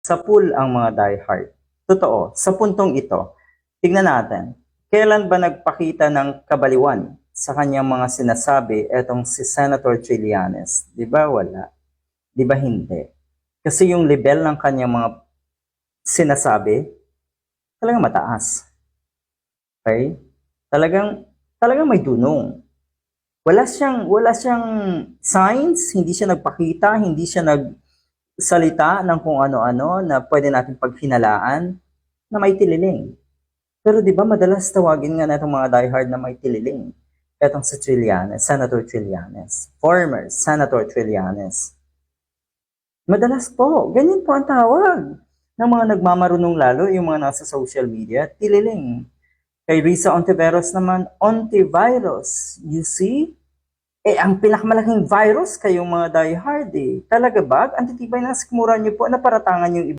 sa pool ang mga diehard. Totoo, sa puntong ito, tignan natin, kailan ba nagpakita ng kabaliwan sa kanyang mga sinasabi etong si Senator Trillanes? Di ba wala? Di ba hindi? Kasi yung level ng kanyang mga sinasabi, talagang mataas. Okay? Talagang may dunong. Wala siyang signs, hindi siya nagpakita, hindi siya nagsalita ng kung ano-ano na pwede natin paghinalaan na may tililing. Pero 'di ba madalas tawagin nga natong mga diehard na may tililing. Etong si Trillanes, Senator Trillanes, former Senator Trillanes. Madalas po, ganyan po ang tawag ng mga nagmamarunong lalo, yung mga nasa social media, tililing. Kay Risa Ontiveros naman, ontivirus. You see? Ang pinakamalaking virus kayong mga diehard eh. Talaga ba? Ang titibay ng sikmura niyo po na paratangan yung iba.